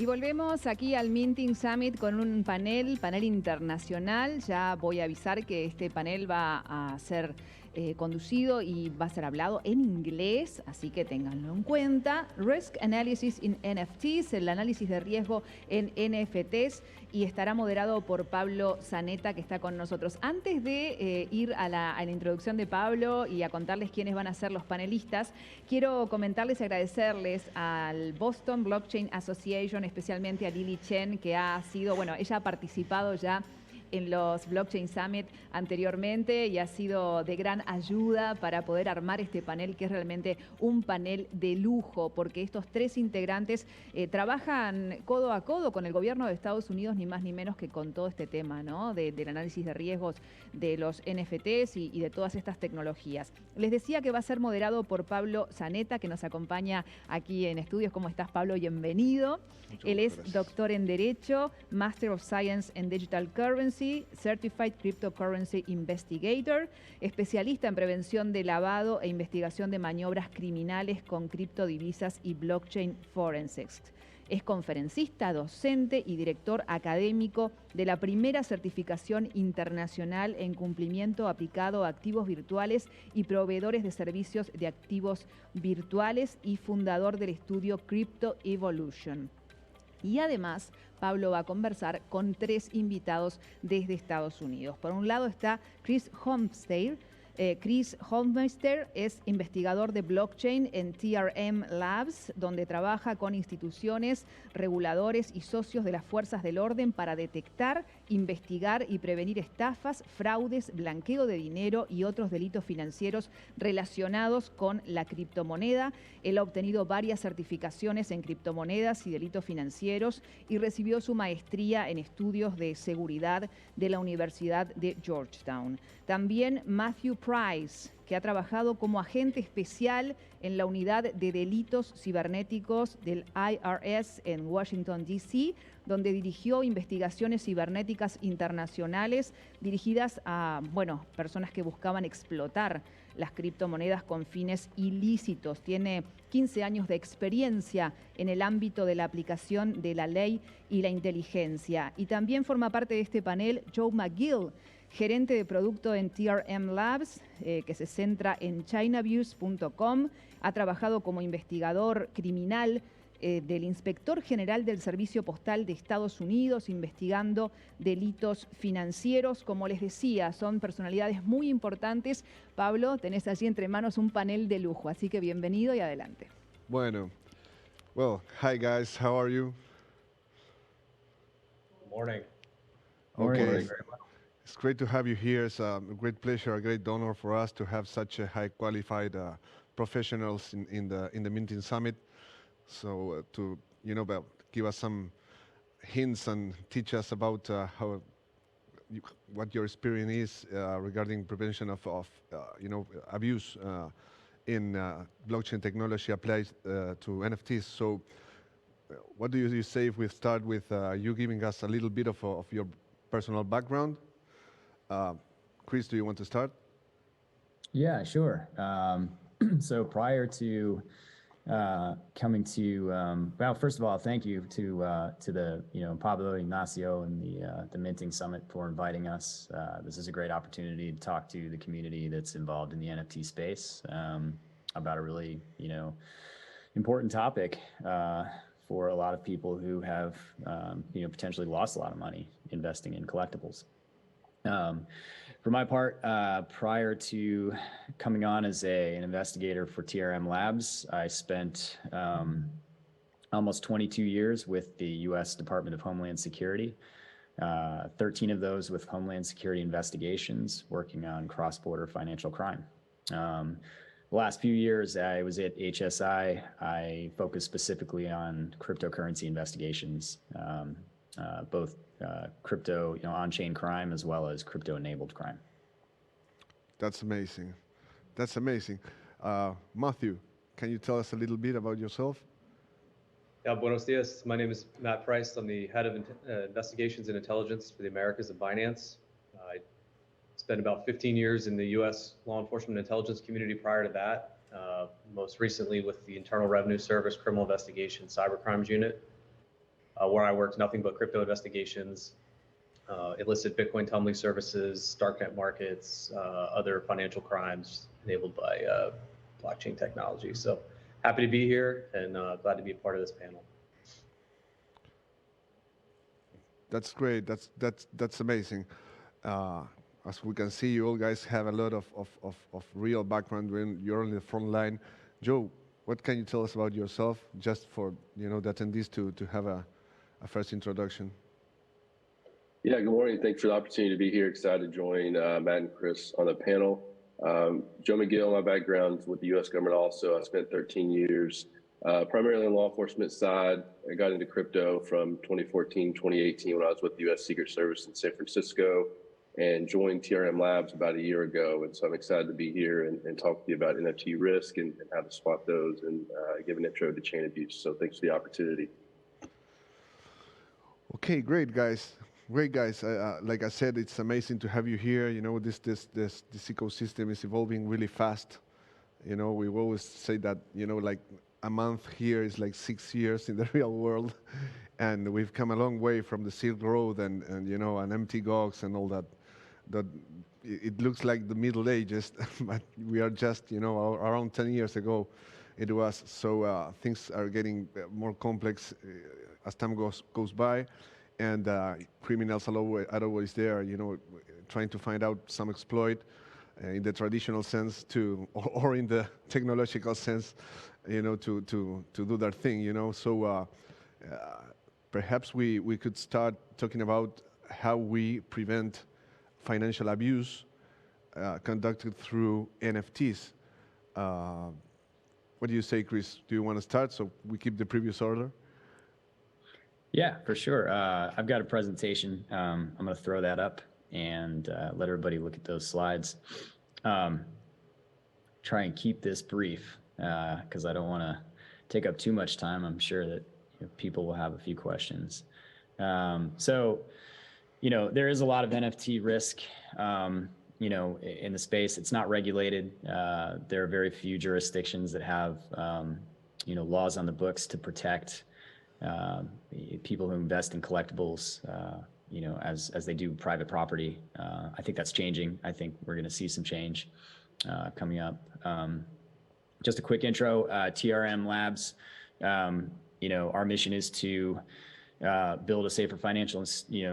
Y volvemos aquí al Minting Summit con un panel internacional. Ya voy a avisar que este panel va a ser conducido y va a ser hablado en inglés, así que ténganlo en cuenta. Risk Analysis in NFTs, el análisis de riesgo en NFTs, y estará moderado por Pablo Zanetta, que está con nosotros. Antes de ir a la introducción de Pablo y a contarles quiénes van a ser los panelistas, quiero comentarles y agradecerles al Boston Blockchain Association, especialmente a Lili Chen, que ha sido, bueno, ella ha participado ya en los Blockchain Summit anteriormente y ha sido de gran ayuda para poder armar este panel, que es realmente un panel de lujo, porque estos tres integrantes trabajan codo a codo con el gobierno de Estados Unidos, ni más ni menos que con todo este tema, ¿no? Del análisis de riesgos de los NFTs y de todas estas tecnologías. Les decía que va a ser moderado por Pablo Zanetta, que nos acompaña aquí en estudios. ¿Cómo estás, Pablo? Bienvenido. Él es doctor en Derecho, Master of Science en Digital Currency, Certified Cryptocurrency Investigator, especialista en prevención de lavado e investigación de maniobras criminales con criptodivisas y blockchain forensics. Es conferencista, docente y director académico de la primera certificación internacional en cumplimiento aplicado a activos virtuales y proveedores de servicios de activos virtuales y fundador del estudio Crypto Evolution. Y además, Pablo va a conversar con tres invitados desde Estados Unidos. Por un lado está Chris Hoffmeister. Chris Hoffmeister es investigador de blockchain en Trm Labs, donde trabaja con instituciones, reguladores y socios de las fuerzas del orden para detectar, investigar y prevenir estafas, fraudes, blanqueo de dinero y otros delitos financieros relacionados con la criptomoneda. Él ha obtenido varias certificaciones en criptomonedas y delitos financieros y recibió su maestría en estudios de seguridad de la Universidad de Georgetown. También Matthew Price, que ha trabajado como agente especial en la unidad de delitos cibernéticos del IRS en Washington, D.C., donde dirigió investigaciones cibernéticas internacionales dirigidas a, personas que buscaban explotar las criptomonedas con fines ilícitos. Tiene 15 años de experiencia en el ámbito de la aplicación de la ley y la inteligencia. Y también forma parte de este panel Joe McGill, gerente de producto en Trm Labs, que se centra en chinaviews.com. Ha trabajado como investigador criminal del Inspector General del Servicio Postal de Estados Unidos, investigando delitos financieros. Como les decía, son personalidades muy importantes. Pablo, tenés allí entre manos un panel de lujo, así que bienvenido y adelante. Bueno, well, hi guys, how are you? Good morning. Okay. Morning. It's great to have you here. It's a great pleasure, a great honor for us to have such a high qualified professionals in the Minting Summit. So give us some hints and teach us about what your experience is regarding prevention of abuse in blockchain technology applied to NFTs. So, what do you say if we start with you giving us a little bit of your personal background? Chris, do you want to start? Yeah, sure. So prior to coming to, well, first of all, thank you to the Pablo, Ignacio, and the Minting Summit for inviting us. This is a great opportunity to talk to the community that's involved in the NFT space about a really important topic for a lot of people who have potentially lost a lot of money investing in collectibles. For my part, prior to coming on as an investigator for TRM Labs, I spent almost 22 years with the U.S. Department of Homeland Security, 13 of those with Homeland Security investigations, working on cross-border financial crime. The last few years, I was at HSI. I focused specifically on cryptocurrency investigations, both crypto, on-chain crime, as well as crypto-enabled crime. That's amazing. That's amazing. Matthew, can you tell us a little bit about yourself? Yeah, buenos dias. My name is Matt Price. I'm the head of investigations and intelligence for the Americas of Binance. I spent about 15 years in the U.S. law enforcement intelligence community prior to that, most recently with the Internal Revenue Service Criminal Investigation Cybercrimes Unit. where I worked nothing but crypto investigations, illicit Bitcoin tumbling services, darknet markets, other financial crimes enabled by blockchain technology. So happy to be here and glad to be a part of this panel. That's great. That's amazing. As we can see, you all guys have a lot of real background when you're on the front line. Joe, what can you tell us about yourself, just for the attendees to have a first introduction? Yeah, good morning. Thanks for the opportunity to be here. Excited to join Matt and Chris on the panel. Joe McGill, my background with the U.S. government also. I spent 13 years primarily on the law enforcement side. I got into crypto from 2014, 2018 when I was with the U.S. Secret Service in San Francisco, and joined Trm Labs about a year ago. And so I'm excited to be here and talk to you about NFT risk and how to spot those and give an intro to chain abuse. So thanks for the opportunity. Okay, great, guys. Great, guys. Like I said, it's amazing to have you here. This ecosystem is evolving really fast. We always say that, like a month here is like 6 years in the real world. And we've come a long way from the Silk Road and empty GOGs and all that. It looks like the Middle Ages, but we are just, around 10 years ago it was. So things are getting more complex as time goes by. And criminals are always there, trying to find out some exploit in the traditional sense or in the technological sense, to do their thing, So perhaps we could start talking about how we prevent financial abuse conducted through NFTs. What do you say, Chris? Do you want to start so we keep the previous order? Yeah, for sure. I've got a presentation. I'm going to throw that up and let everybody look at those slides. Try and keep this brief because I don't want to take up too much time. I'm sure that people will have a few questions. So, there is a lot of NFT risk, in the space. It's not regulated. There are very few jurisdictions that have, laws on the books to protect people who invest in collectibles, as they do private property. I think that's changing. I think we're going to see some change coming up. Just a quick intro, Trm Labs, our mission is to build a safer financial,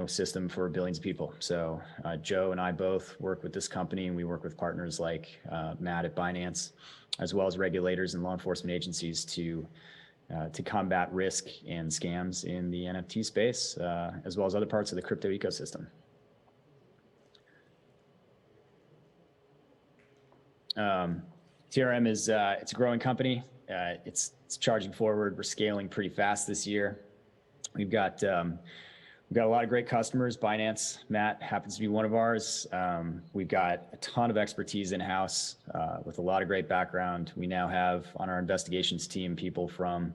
system for billions of people. So Joe and I both work with this company, and we work with partners like Matt at Binance, as well as regulators and law enforcement agencies to combat risk and scams in the NFT space, as well as other parts of the crypto ecosystem. TRM is it's a growing company. It's charging forward. We're scaling pretty fast this year. We've got a lot of great customers. Binance, Matt happens to be one of ours. We've got a ton of expertise in-house with a lot of great background. We now have on our investigations team people from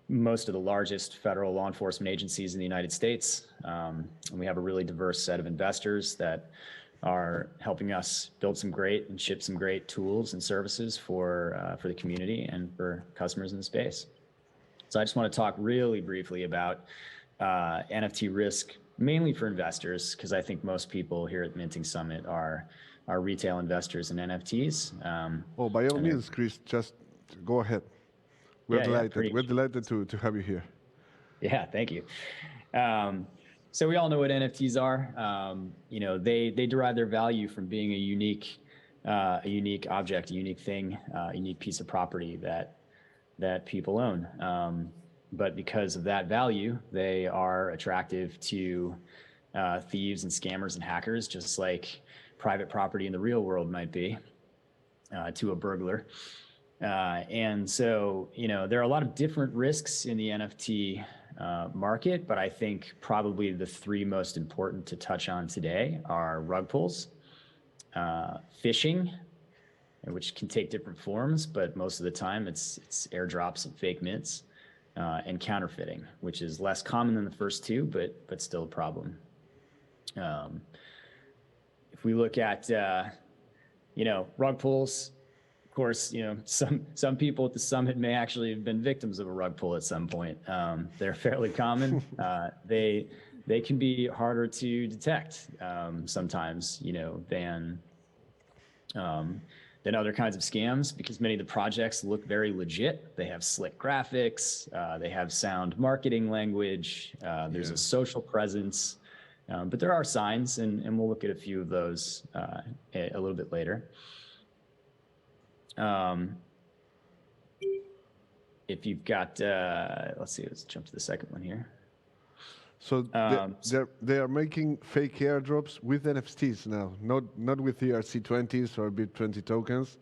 most of the largest federal law enforcement agencies in the United States. And we have a really diverse set of investors that are helping us build some great and ship some great tools and services for the community and for customers in the space. So I just want to talk really briefly about NFT risk, mainly for investors, because I think most people here at Minting Summit are retail investors in NFTs. By all means, Chris, just go ahead. We're delighted. We're delighted to have you here. Yeah, thank you. So we all know what NFTs are. They derive their value from being a unique object, a unique thing, a unique piece of property that people own. But because of that value, they are attractive to thieves and scammers and hackers, just like private property in the real world might be to a burglar. And so, there are a lot of different risks in the NFT market, but I think probably the three most important to touch on today are rug pulls, phishing, which can take different forms, but most of the time it's airdrops and fake mints, and counterfeiting, which is less common than the first two, but still a problem. If we look at, rug pulls, of course, some people at the summit may actually have been victims of a rug pull at some point. They're fairly common. They can be harder to detect sometimes, than other kinds of scams, because many of the projects look very legit. They have slick graphics, they have sound marketing language, there's a social presence, but there are signs, and we'll look at a few of those a little bit later. If you've got, let's jump to the second one here. So they are making fake airdrops with NFTs now, not with ERC20s or BIP20 tokens.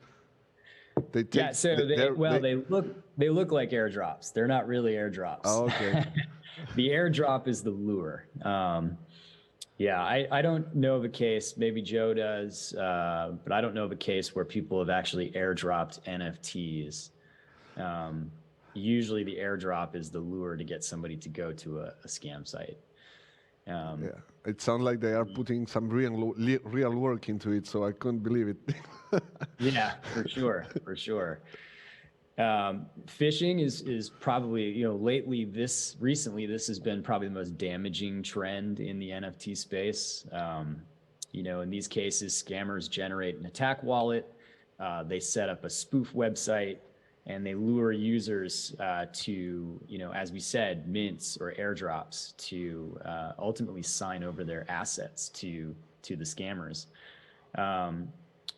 They take, they look like airdrops. They're not really airdrops. Oh, okay. The airdrop is the lure. I don't know of a case, maybe Joe does, but I don't know of a case where people have actually airdropped NFTs. Usually the airdrop is the lure to get somebody to go to a scam site. It sounds like they are putting some real work into it, so I couldn't believe it. Yeah, for sure. Phishing is probably, recently this has been probably the most damaging trend in the NFT space. In these cases, scammers generate an attack wallet, they set up a spoof website, and they lure users to, as we said, mints or airdrops to ultimately sign over their assets to the scammers.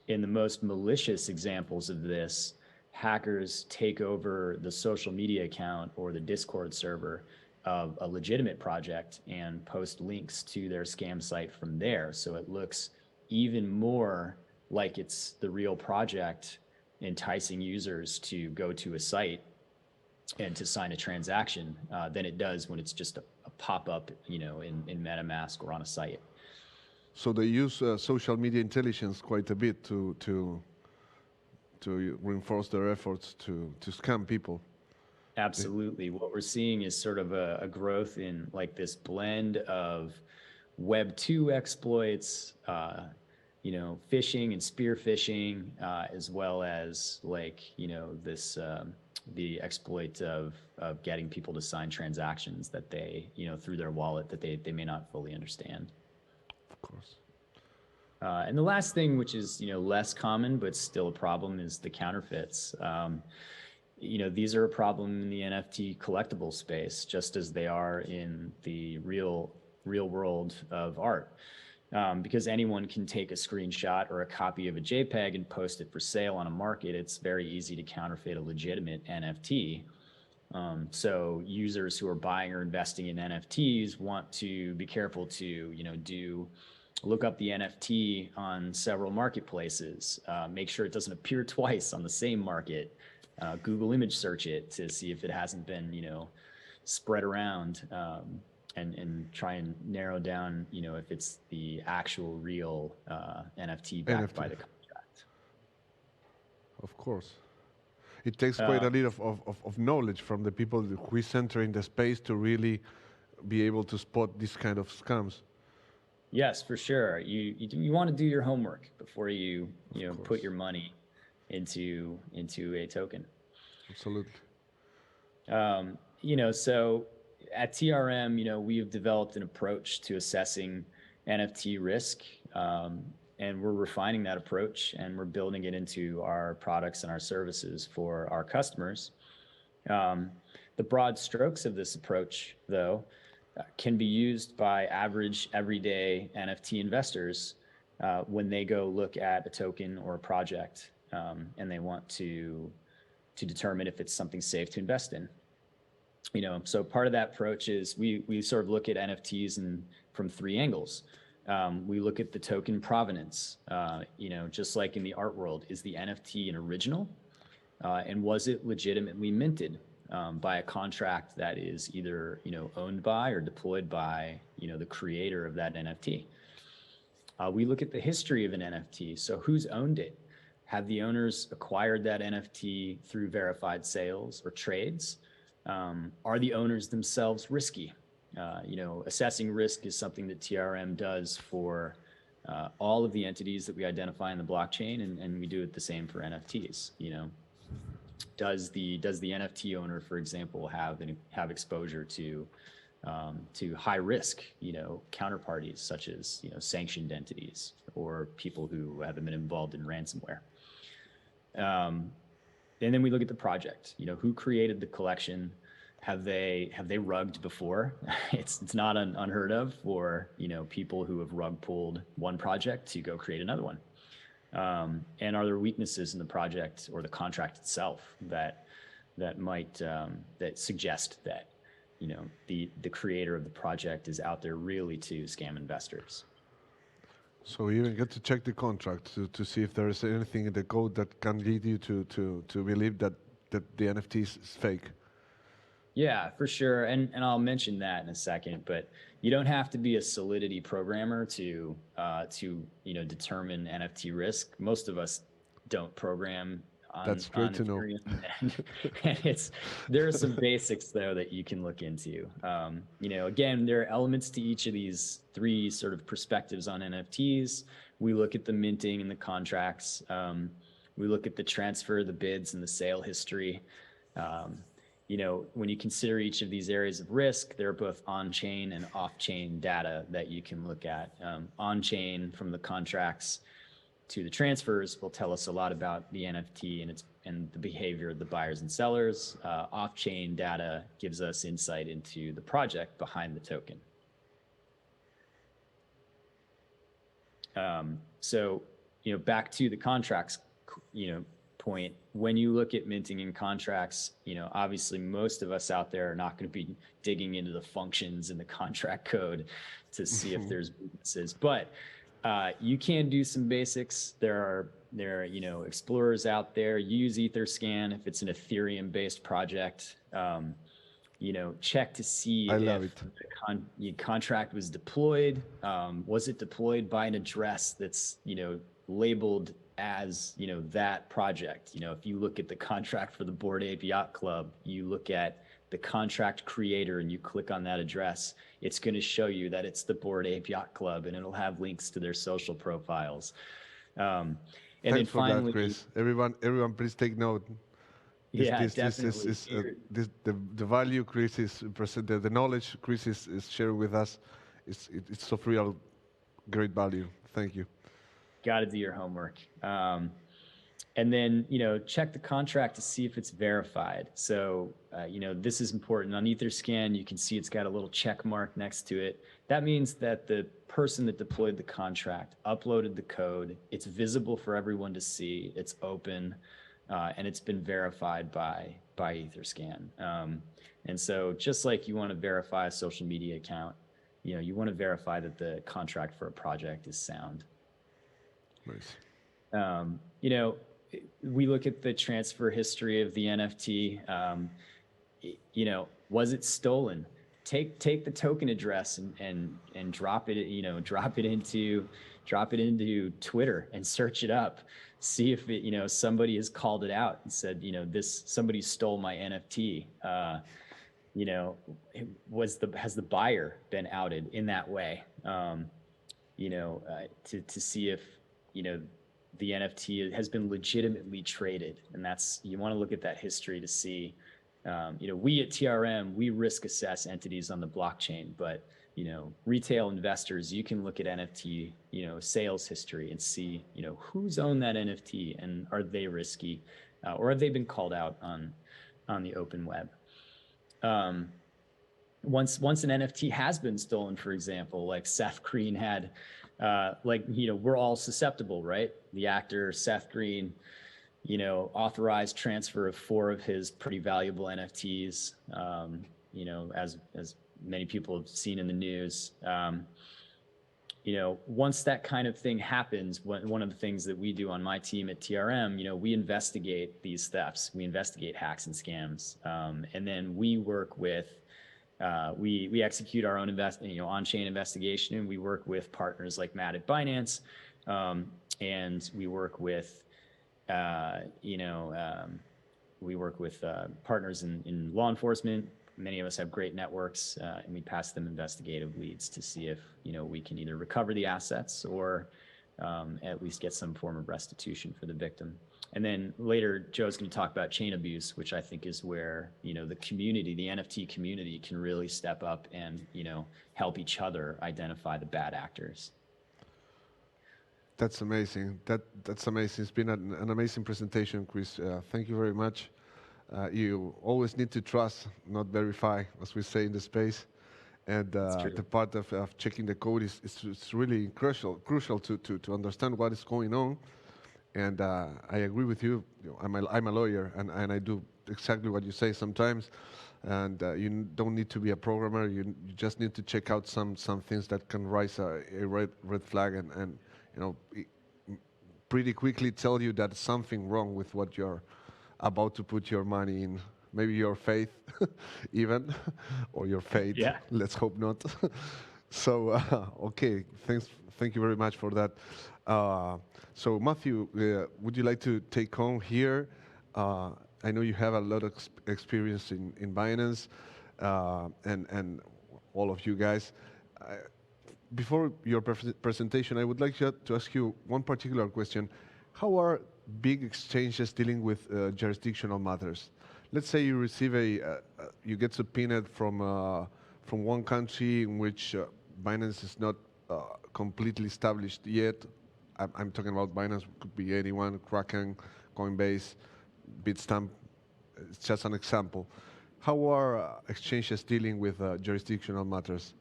In the most malicious examples of this, hackers take over the social media account or the Discord server of a legitimate project and post links to their scam site from there. So it looks even more like it's the real project, enticing users to go to a site and to sign a transaction than it does when it's just a pop-up, in MetaMask or on a site. So they use social media intelligence quite a bit to reinforce their efforts to scam people. Absolutely. What we're seeing is sort of a growth in like this blend of Web 2 exploits, phishing and spear phishing, as well as this the exploit of getting people to sign transactions that they, through their wallet that they may not fully understand. Of course. And the last thing, which is less common but still a problem, is the counterfeits. These are a problem in the NFT collectible space, just as they are in the real world of art. Because anyone can take a screenshot or a copy of a JPEG and post it for sale on a market, it's very easy to counterfeit a legitimate NFT. So users who are buying or investing in NFTs want to be careful to, look up the NFT on several marketplaces, make sure it doesn't appear twice on the same market, Google image search it to see if it hasn't been, spread around, and try and narrow down, if it's the actual real NFT backed by the contract. Of course. It takes quite a lot of knowledge from the people who is entering the space to really be able to spot this kind of scams. Yes, for sure. You want to do your homework before you put your money into a token. Absolutely. So at TRM, we have developed an approach to assessing NFT risk, and we're refining that approach, and we're building it into our products and our services for our customers. The broad strokes of this approach, though, can be used by average, everyday NFT investors when they go look at a token or a project, and they want to determine if it's something safe to invest in. So part of that approach is we sort of look at NFTs from three angles. We look at the token provenance. Just like in the art world, is the NFT an original? And was it legitimately minted by a contract that is either owned by or deployed by the creator of that NFT? We look at the history of an NFT. So who's owned it? Have the owners acquired that NFT through verified sales or trades? Are the owners themselves risky? Assessing risk is something that TRM does for all of the entities that we identify in the blockchain, and we do it the same for NFTs. Does the NFT owner, for example, have exposure to high risk, counterparties such as sanctioned entities or people who have been involved in ransomware? And then we look at the project. Who created the collection? Have they rugged before? It's not unheard of for people who have rug pulled one project to go create another one. And are there weaknesses in the project or the contract itself that might that suggest that the creator of the project is out there really to scam investors? So you even get to check the contract to see if there is anything in the code that can lead you to believe that the NFT is fake. Yeah, for sure. And I'll mention that in a second, but you don't have to be a Solidity programmer to determine NFT risk. Most of us don't program on That's great to know. And there are some basics though that you can look into. Again, there are elements to each of these three sort of perspectives on NFTs. We look at the minting and the contracts. We look at the transfer, the bids, and the sale history. When you consider each of these areas of risk, there are both on-chain and off-chain data that you can look at. On-chain, from the contracts to the transfers, will tell us a lot about the NFT and the behavior of the buyers and sellers. Off-chain data gives us insight into the project behind the token. Back to the contracts, point. When you look at minting and contracts, obviously most of us out there are not going to be digging into the functions in the contract code to see if there's weaknesses, but you can do some basics. There are explorers out there. Use Etherscan if it's an Ethereum based project. Check to see if the contract was deployed. Was it deployed by an address that's labeled as that project? If you look at the contract for the Bored Ape Yacht Club, you look at the contract creator and you click on that address, it's going to show you that it's the Bored Ape Yacht Club, and it'll have links to their social profiles. And Thanks then for finally, that, Chris. Everyone, please take note. Definitely. The value Chris is presented, the knowledge Chris is sharing with us, it's of real great value. Thank you. Got to do your homework. And then, check the contract to see if it's verified. So, this is important. On Etherscan, you can see it's got a little check mark next to it. That means that the person that deployed the contract uploaded the code. It's visible for everyone to see. It's open, and it's been verified by Etherscan. And so just like you want to verify a social media account, you want to verify that the contract for a project is sound. Nice. We look at the transfer history of the NFT. Was it stolen? Take the token address and drop it. Drop it into Twitter and search it up. See if somebody has called it out and said somebody stole my NFT. Has the buyer been outed in that way? To see if the NFT has been legitimately traded. And you want to look at that history to see, we at TRM, we risk assess entities on the blockchain, but, retail investors, you can look at NFT, sales history and see, who's owned that NFT and are they risky, or have they been called out on the open web? Once an NFT has been stolen, for example, like Seth Green had, we're all susceptible, right? The actor Seth Green, authorized transfer of 4 of his pretty valuable NFTs, as many people have seen in the news. Once that kind of thing happens, one of the things that we do on my team at TRM, we investigate these thefts, we investigate hacks and scams, and then we work with we execute our own on-chain investigation, and we work with partners like Matt at Binance, and we work with partners in law enforcement, many of us have great networks, and we pass them investigative leads to see if, we can either recover the assets or at least get some form of restitution for the victim. And then later, Joe's going to talk about chain abuse, which I think is where, the community, the NFT community, can really step up and, help each other identify the bad actors. That's amazing. That's amazing. It's been an amazing presentation, Chris. Thank you very much. You always need to trust, not verify, as we say in the space. And the part of checking the code is really crucial to understand what is going on. And I agree with you. I'm a lawyer, and I do exactly what you say sometimes. And you don't need to be a programmer. You just need to check out some things that can raise a red flag and pretty quickly tell you that something wrong with what you're about to put your money in. Maybe your faith, even, or your fate. Yeah. Let's hope not. So, okay, thank you very much for that. So, Matthew, would you like to take on here? I know you have a lot of experience in Binance, and all of you guys. Before your presentation, I would like to ask you one particular question. How are big exchanges dealing with jurisdictional matters? Let's say you receive you get subpoenaed from one country in which Binance is not completely established yet. I'm talking about Binance, could be anyone, Kraken, Coinbase, Bitstamp. It's just an example. How are exchanges dealing with jurisdictional matters?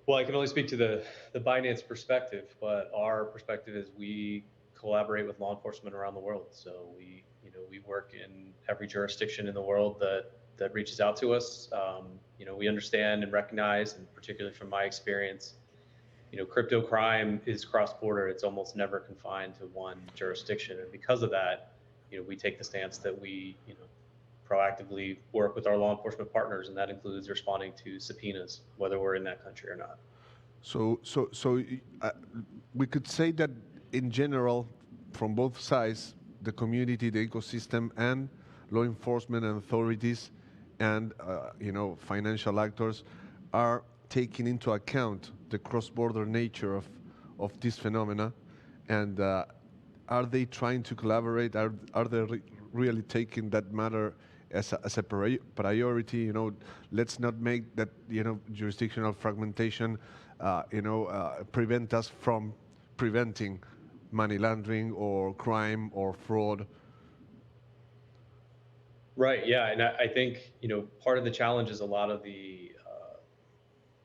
Well, I can only speak to the Binance perspective, but our perspective is we collaborate with law enforcement around the world. So we work in every jurisdiction in the world that reaches out to us. We understand and recognize, and particularly from my experience, crypto crime is cross-border. It's almost never confined to one jurisdiction. And because of that, we take the stance that we, proactively work with our law enforcement partners, and that includes responding to subpoenas, whether we're in that country or not. So we could say that in general, from both sides, the community, the ecosystem, and law enforcement and authorities, and financial actors are taking into account the cross-border nature of this phenomena, and are they trying to collaborate? Are they really taking that matter as a priority? Let's not make that jurisdictional fragmentation prevent us from preventing money laundering or crime or fraud. Right. Yeah, and I think part of the challenge is a lot of the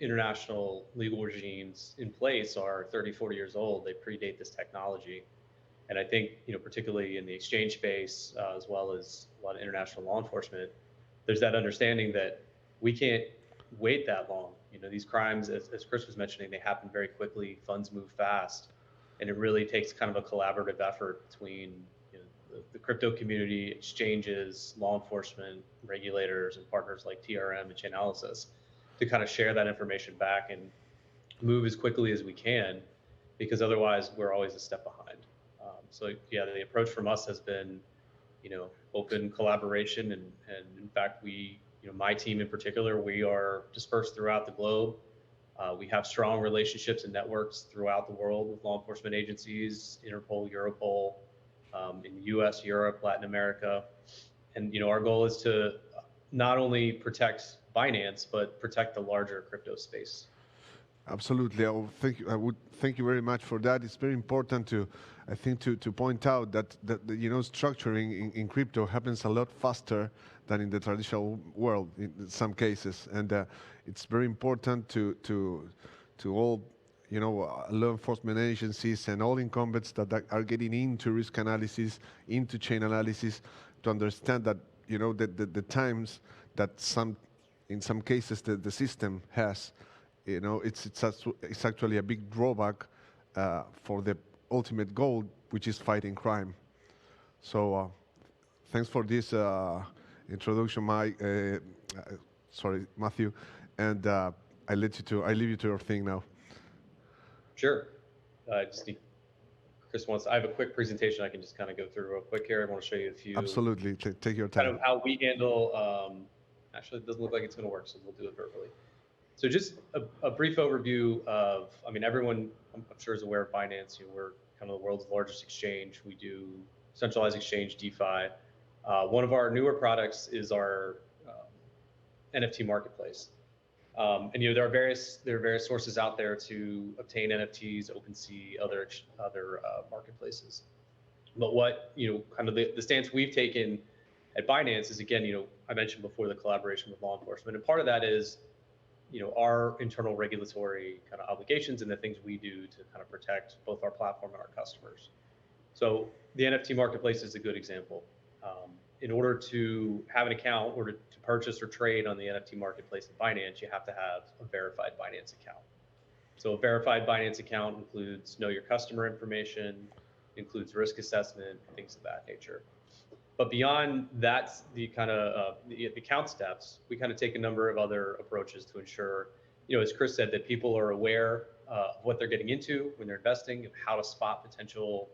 international legal regimes in place are 30, 40 years old. They predate this technology. And I think, particularly in the exchange space, as well as a lot of international law enforcement, there's that understanding that we can't wait that long. These crimes, as Chris was mentioning, they happen very quickly, funds move fast, and it really takes kind of a collaborative effort between the crypto community, exchanges, law enforcement, regulators, and partners like TRM and Chainalysis to kind of share that information back and move as quickly as we can, because otherwise we're always a step behind. So yeah, the approach from us has been, open collaboration, and in fact, we, my team in particular, we are dispersed throughout the globe. We have strong relationships and networks throughout the world with law enforcement agencies, Interpol, Europol, in the U.S., Europe, Latin America, and our goal is to not only protect Binance but protect the larger crypto space. Absolutely. I would thank you very much for that. It's very important to point out that structuring in crypto happens a lot faster than in the traditional world in some cases, and it's very important to all law enforcement agencies and all incumbents that are getting into risk analysis, into chain analysis, to understand that the times that in some cases the system has. It's actually a big drawback for the ultimate goal, which is fighting crime. So thanks for this introduction, Matthew, and I leave you to your thing now. Sure. Chris I have a quick presentation I can just kind of go through real quick here. I want to show you a few. Absolutely. Take your time. Kind of how we handle Actually, it doesn't look like it's going to work, so we'll do it verbally. So just a brief overview of, I mean, everyone I'm sure is aware of Binance. We're kind of the world's largest exchange. We do centralized exchange, DeFi. One of our newer products is our NFT marketplace. And there are various sources out there to obtain NFTs, OpenSea, other marketplaces. But what kind of the stance we've taken at Binance is, again, I mentioned before the collaboration with law enforcement, and part of that is our internal regulatory kind of obligations and the things we do to kind of protect both our platform and our customers. So the NFT marketplace is a good example. In order to have an account or to purchase or trade on the NFT marketplace at Binance, you have to have a verified Binance account. So a verified Binance account includes know your customer information, includes risk assessment, things of that nature. But beyond that, the kind of the account steps, we kind of take a number of other approaches to ensure, as Chris said, that people are aware of what they're getting into when they're investing, and how to spot potential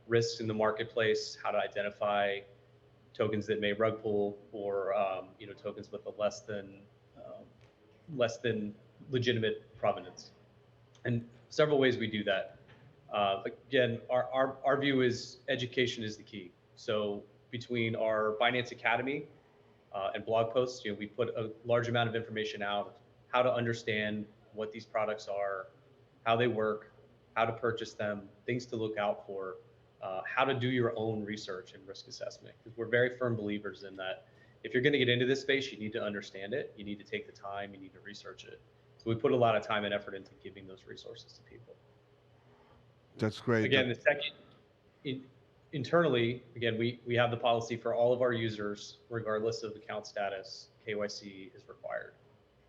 risks in the marketplace, how to identify tokens that may rug pull, or tokens with a less than legitimate provenance. And several ways we do that. Again, our view is education is the key. So between our Binance Academy and blog posts, we put a large amount of information out, how to understand what these products are, how they work, how to purchase them, things to look out for, how to do your own research and risk assessment. Because we're very firm believers in that if you're going to get into this space, you need to understand it, you need to take the time, you need to research it. So we put a lot of time and effort into giving those resources to people. That's great. Again, the second, internally, again, we have the policy for all of our users, regardless of account status, KYC is required.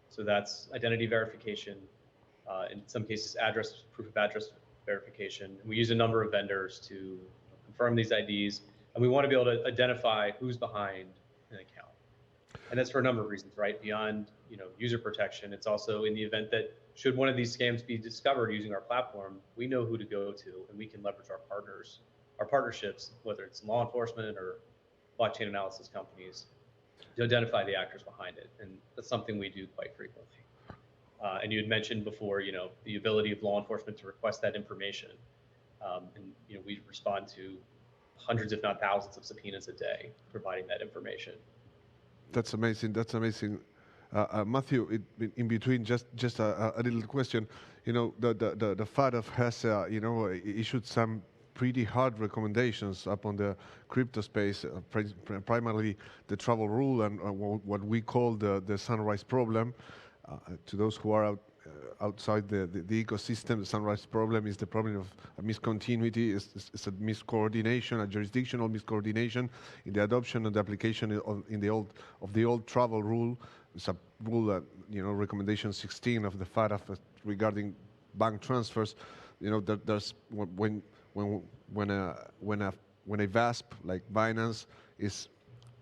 So that's identity verification, in some cases, proof of address verification. We use a number of vendors to confirm these IDs, and we want to be able to identify who's behind an account. And that's for a number of reasons, right? Beyond user protection, it's also in the event that should one of these scams be discovered using our platform, we know who to go to, and we can leverage our partnerships, whether it's law enforcement or blockchain analysis companies, to identify the actors behind it. And that's something we do quite frequently. And you had mentioned before, the ability of law enforcement to request that information. And we respond to hundreds, if not thousands, of subpoenas a day, providing that information. That's amazing. That's amazing. Matthew, in between, just a little question. The FATF has issued some pretty hard recommendations upon the crypto space, primarily the travel rule and what we call the sunrise problem. To those who are outside the ecosystem, the sunrise problem is the problem of a miscontinuity, it's a miscoordination, a jurisdictional miscoordination in the adoption and the application of the old travel rule. It's a rule that, recommendation 16 of the FATF regarding bank transfers. That there's when a VASP like Binance is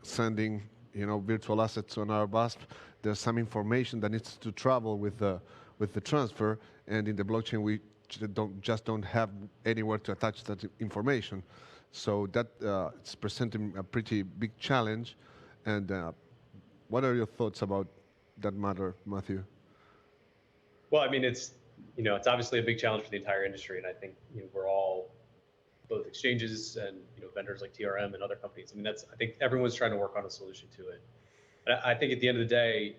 sending virtual assets on our VASP, there's some information that needs to travel with the transfer, and in the blockchain we just don't have anywhere to attach that information. So that it's presenting a pretty big challenge. And what are your thoughts about that matter, Matthew? Well, I mean, it's obviously a big challenge for the entire industry, and I think we're all, both exchanges and vendors like TRM and other companies. I mean, I think everyone's trying to work on a solution to it. And I think at the end of the day,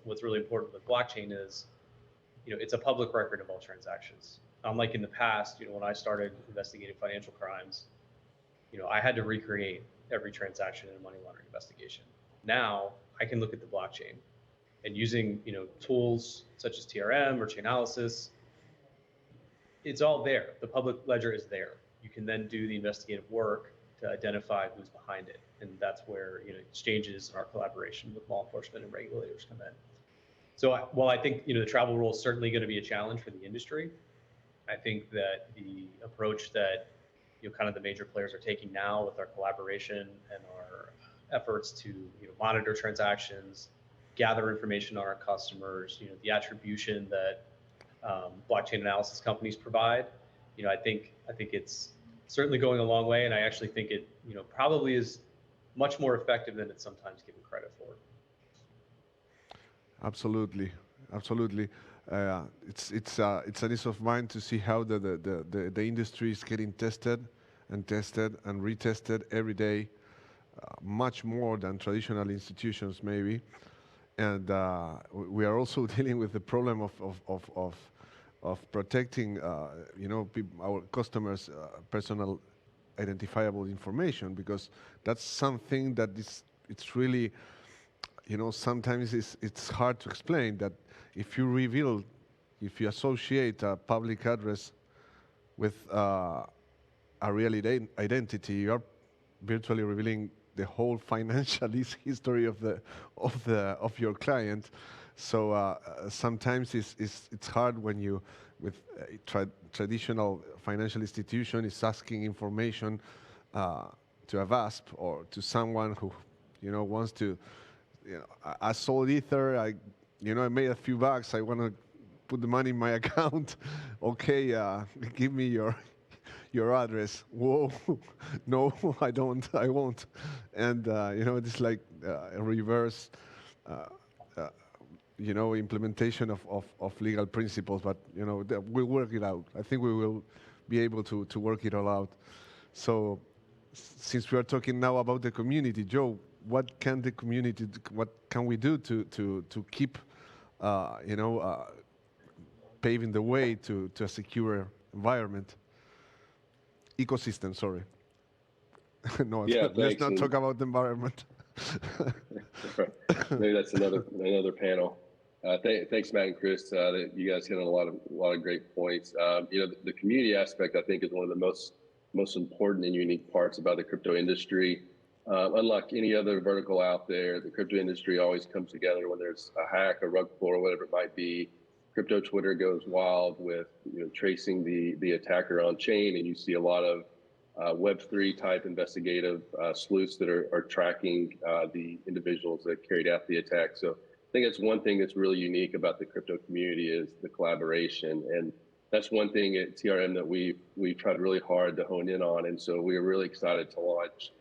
what's really important with blockchain is, it's a public record of all transactions. Unlike in the past, when I started investigating financial crimes, I had to recreate every transaction in a money laundering investigation. Now I can look at the blockchain, and using tools such as TRM or Chainalysis, it's all there. The public ledger is there. You can then do the investigative work to identify who's behind it, and that's where exchanges and our collaboration with law enforcement and regulators come in. So while I think the travel rule is certainly going to be a challenge for the industry, I think that the approach that kind of the major players are taking now with our collaboration and our efforts to monitor transactions, gather information on our customers, the attribution that blockchain analysis companies provide, I think it's certainly going a long way, and I actually think it probably is much more effective than it's sometimes given credit for. Absolutely, absolutely. It's an ease of mind to see how the industry is getting tested and retested every day, much more than traditional institutions maybe. And we are also dealing with the problem of protecting, our customers' personal identifiable information, because that's something that is it's really, sometimes it's hard to explain that if you associate a public address with a real identity, you are virtually revealing the whole financial history of your client. So sometimes it's hard when you with traditional financial institution is asking information to a VASP or to someone who wants to. I sold Ether. I made a few bucks. I want to put the money in my account. Okay, give me your address. Whoa, no, I don't. I won't. And it's like a reverse, implementation of legal principles. But we'll work it out. I think we will be able to work it all out. So, since we are talking now about the community, Joe, what can the community? What can we do to keep, paving the way to a secure environment? Ecosystem, sorry. No, Yeah, let's not thanks. talk about the environment. Maybe that's another panel. Thanks, Matt and Chris. You guys hit on a lot of great points. The community aspect, I think, is one of the most important and unique parts about the crypto industry. Unlike any other vertical out there, the crypto industry always comes together when there's a hack, a rug pull, or whatever it might be. Crypto Twitter goes wild with tracing the attacker on chain, and you see a lot of Web3 type investigative sleuths that are tracking the individuals that carried out the attack. So I think that's one thing that's really unique about the crypto community is the collaboration, and that's one thing at TRM that we've tried really hard to hone in on. And so we are really excited to launch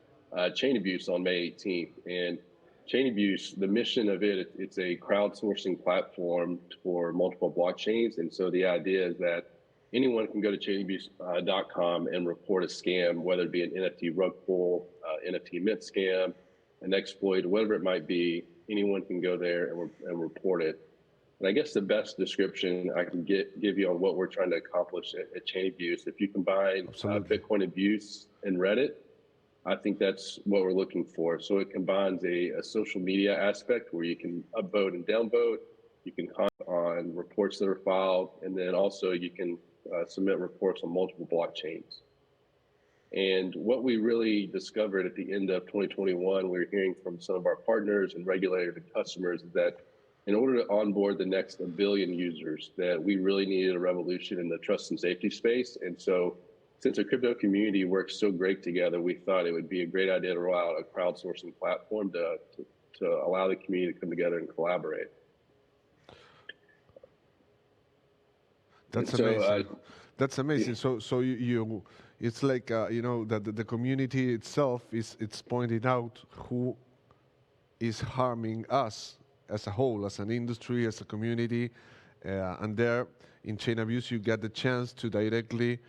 Chain Abuse on May 18th. And Chain Abuse, the mission of it's a crowdsourcing platform for multiple blockchains. And so the idea is that anyone can go to chainabuse.com and report a scam, whether it be an NFT rug pull, NFT mint scam, an exploit, whatever it might be. Anyone can go there and report it. And I guess the best description I can give you on what we're trying to accomplish at Chain Abuse, if you combine Bitcoin abuse and Reddit, I think that's what we're looking for. So it combines a social media aspect where you can upvote and downvote, you can comment on reports that are filed, and then also you can submit reports on multiple blockchains. And what we really discovered at the end of 2021, we were hearing from some of our partners and regulators and customers that in order to onboard the next 1 billion users, that we really needed a revolution in the trust and safety space. And so since the crypto community works so great together, we thought it would be a great idea to roll out a crowdsourcing platform to allow the community to come together and collaborate. That's amazing. That's amazing. Yeah. So you it's like that the community itself it's pointing out who is harming us as a whole, as an industry, as a community, and there in Chain Abuse you get the chance to directly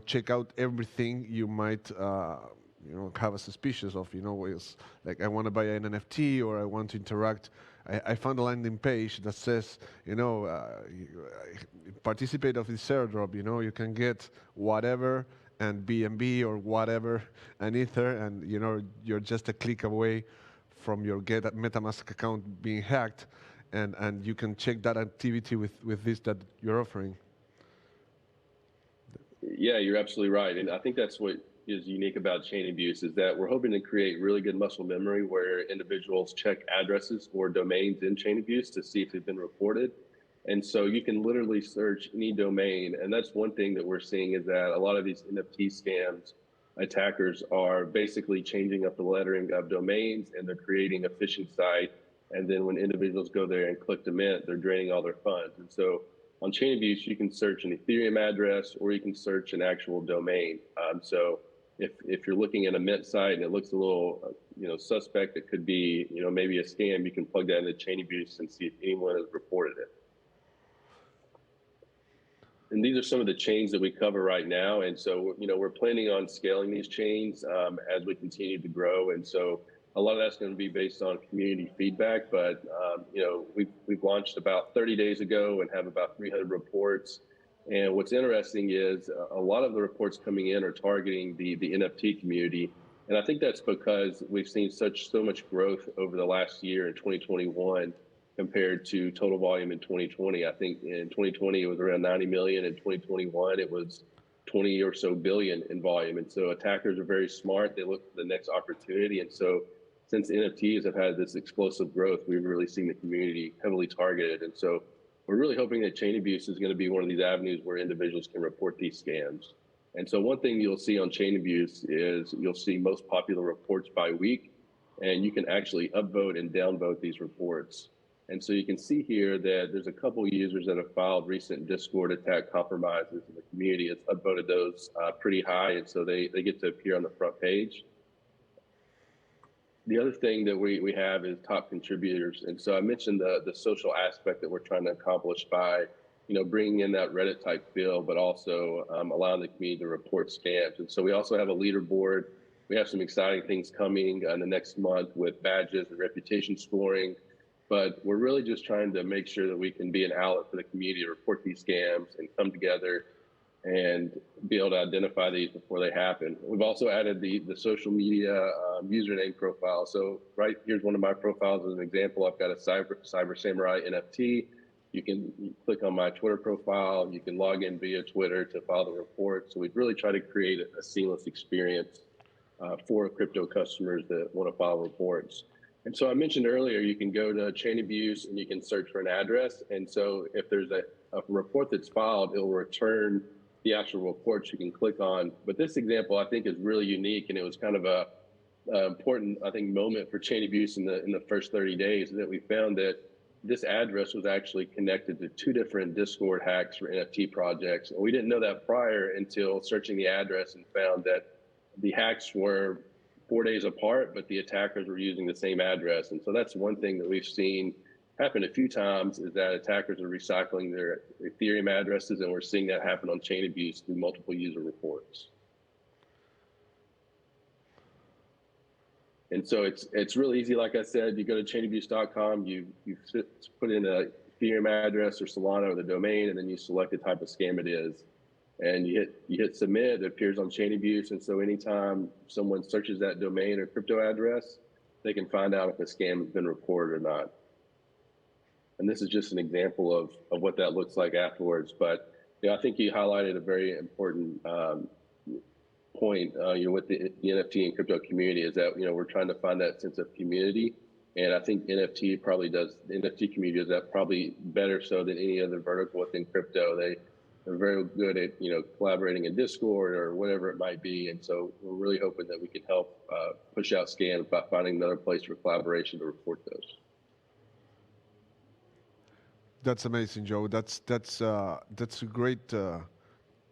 check out everything you might have a suspicious of. It's like I want to buy an NFT or I want to interact. I found a landing page that says, participate of this airdrop. You can get whatever and BNB or whatever and Ether, and you're just a click away from your MetaMask account being hacked, and you can check that activity with this that you're offering. Yeah, you're absolutely right. And I think that's what is unique about Chain Abuse is that we're hoping to create really good muscle memory where individuals check addresses or domains in Chain Abuse to see if they've been reported. And so you can literally search any domain. And that's one thing that we're seeing is that a lot of these NFT scams, attackers are basically changing up the lettering of domains and they're creating a phishing site. And then when individuals go there and click to mint, they're draining all their funds. And so on Chain Abuse, you can search an Ethereum address or you can search an actual domain. So if you're looking at a mint site and it looks a little, suspect, it could be, maybe a scam, you can plug that into Chain Abuse and see if anyone has reported it. And these are some of the chains that we cover right now. And so, we're planning on scaling these chains as we continue to grow. And so a lot of that's going to be based on community feedback. But, we've launched about 30 days ago and have about 300 reports. And what's interesting is a lot of the reports coming in are targeting the NFT community. And I think that's because we've seen so much growth over the last year in 2021 compared to total volume in 2020. I think in 2020, it was around 90 million. In 2021, it was 20 or so billion in volume. And so attackers are very smart. They look for the next opportunity. And so since NFTs have had this explosive growth, we've really seen the community heavily targeted. And so we're really hoping that Chain Abuse is going to be one of these avenues where individuals can report these scams. And so one thing you'll see on Chain Abuse is you'll see most popular reports by week, and you can actually upvote and downvote these reports. And so you can see here that there's a couple of users that have filed recent Discord attack compromises, and the community has upvoted those pretty high, and so they get to appear on the front page. The other thing that we have is top contributors. And so I mentioned the social aspect that we're trying to accomplish by, bringing in that Reddit type feel, but also allowing the community to report scams. And so we also have a leaderboard. We have some exciting things coming in the next month with badges and reputation scoring. But we're really just trying to make sure that we can be an outlet for the community to report these scams and come together and be able to identify these before they happen. We've also added the social media username profile. So here's one of my profiles as an example. I've got a Cyber Samurai NFT. You can click on my Twitter profile. You can log in via Twitter to file the report. So we've really tried to create a seamless experience for crypto customers that want to file reports. And so I mentioned earlier, you can go to Chain Abuse and you can search for an address. And so if there's a report that's filed, it will return the actual reports you can click on. But this example, I think, is really unique, and it was kind of a important, I think, moment for Chain Abuse in the first 30 days, that we found that this address was actually connected to 2 different Discord hacks for NFT projects. And we didn't know that prior until searching the address and found that the hacks were 4 days apart, but the attackers were using the same address. And so that's one thing that we've seen happen a few times, is that attackers are recycling their Ethereum addresses, and we're seeing that happen on Chain Abuse through multiple user reports. And so it's really easy. Like I said, you go to chainabuse.com, you put in a Ethereum address or Solana or the domain, and then you select the type of scam it is. And you hit submit, it appears on Chain Abuse. And so anytime someone searches that domain or crypto address, they can find out if a scam has been reported or not. And this is just an example of what that looks like afterwards. But I think you highlighted a very important point with the NFT and crypto community, is that we're trying to find that sense of community. And I think the NFT community does that probably better so than any other vertical within crypto. They're very good at collaborating in Discord or whatever it might be. And so we're really hoping that we can help push out scams by finding another place for collaboration to report those. That's amazing, Joe. That's a great.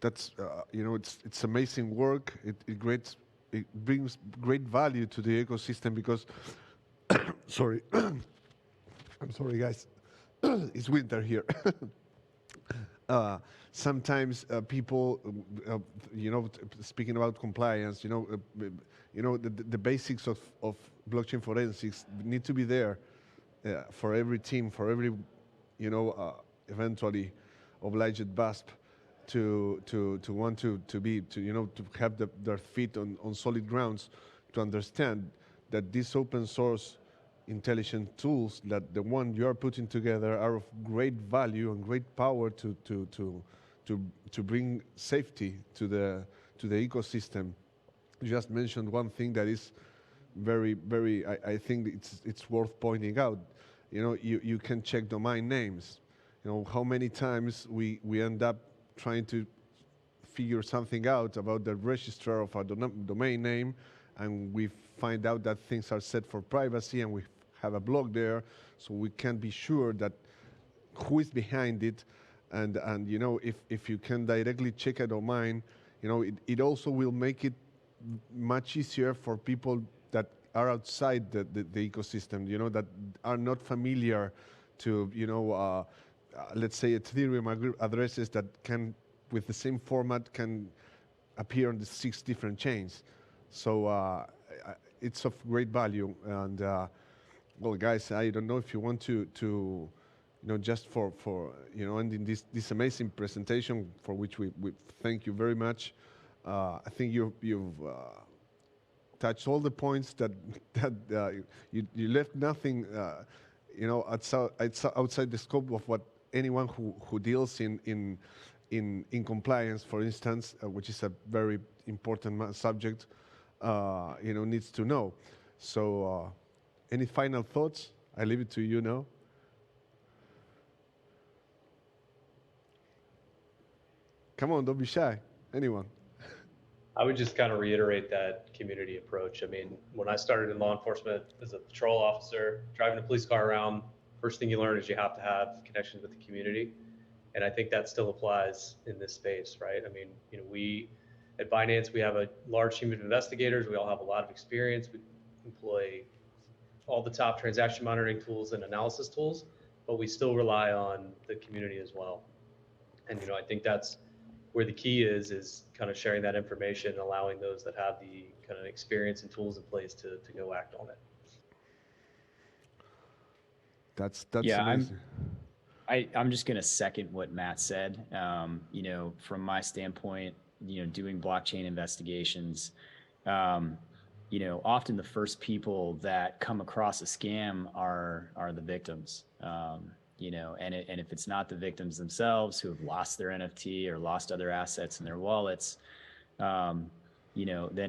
It's amazing work. It brings great value to the ecosystem because. Sorry, I'm sorry, guys. It's winter here. Sometimes people, speaking about compliance, the basics of blockchain forensics need to be there for every team, for every eventually obliged BASP to want to have their feet on solid grounds, to understand that these open source intelligent tools, that the one you are putting together, are of great value and great power to bring safety to the ecosystem. You just mentioned one thing that is very, very, I think it's worth pointing out. You can check domain names. How many times we end up trying to figure something out about the registrar of a domain name, and we find out that things are set for privacy, and we have a block there, so we can be sure that who is behind it. And if you can directly check a domain, it also will make it much easier for people that are outside the ecosystem, that are not familiar to, let's say Ethereum addresses that can, with the same format, can appear on the 6 different chains. So it's of great value. And well, guys, I don't know if you want to just for ending this amazing presentation, for which we thank you very much. I think you've touched all the points that you left nothing outside the scope of what anyone who deals in compliance, for instance, which is a very important subject, needs to know. So any final thoughts? I leave it to you now. Come on, don't be shy. Anyone? I would just kind of reiterate that community approach. I mean, when I started in law enforcement as a patrol officer, driving a police car around, first thing you learn is you have to have connections with the community. And I think that still applies in this space, right? I mean, we at Binance, we have a large team of investigators. We all have a lot of experience. We employ all the top transaction monitoring tools and analysis tools, but we still rely on the community as well. And, I think that's where the key is kind of sharing that information, allowing those that have the kind of experience and tools in place to go act on it. That's yeah, amazing. I'm just going to second what Matt said. From my standpoint, doing blockchain investigations, often the first people that come across a scam are the victims. And if it's not the victims themselves who have lost their NFT or lost other assets in their wallets, then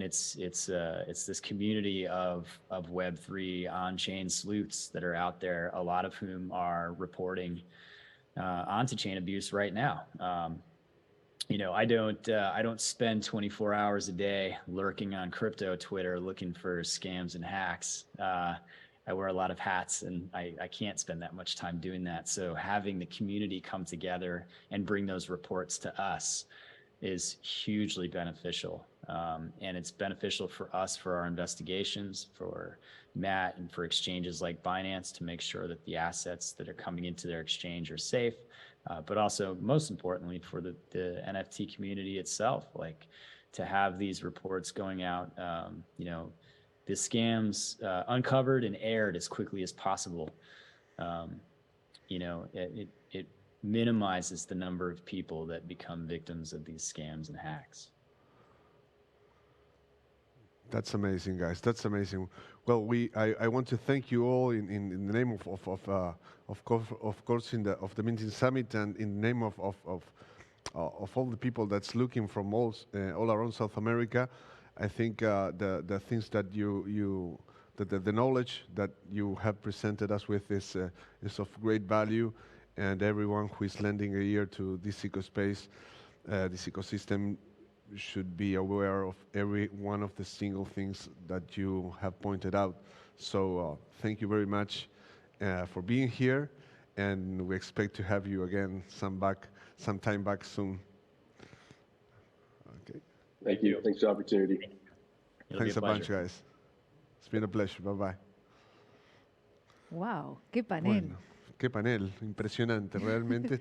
it's this community of Web3 on-chain sleuths that are out there, a lot of whom are reporting onto chain abuse right now. I don't spend 24 hours a day lurking on crypto Twitter looking for scams and hacks. I wear a lot of hats, and I can't spend that much time doing that. So having the community come together and bring those reports to us is hugely beneficial. And it's beneficial for us, for our investigations, for Matt, and for exchanges like Binance to make sure that the assets that are coming into their exchange are safe. But also, most importantly, for the NFT community itself, like to have these reports going out, the scams uncovered and aired as quickly as possible. It minimizes the number of people that become victims of these scams and hacks. That's amazing, guys. That's amazing. Well, I want to thank you all in the name of course of the Minting Summit, and in the name of all the people that's looking from all around South America. I think the things that the knowledge that you have presented us with is of great value, and everyone who is lending a ear to this this ecosystem, should be aware of every one of the single things that you have pointed out. So thank you very much for being here, and we expect to have you again sometime back soon. Okay. Thank you. Thanks for the opportunity. Thanks a bunch, guys. It's been a pleasure. Bye-bye. Wow, qué panel. Bueno, qué panel, impresionante. Realmente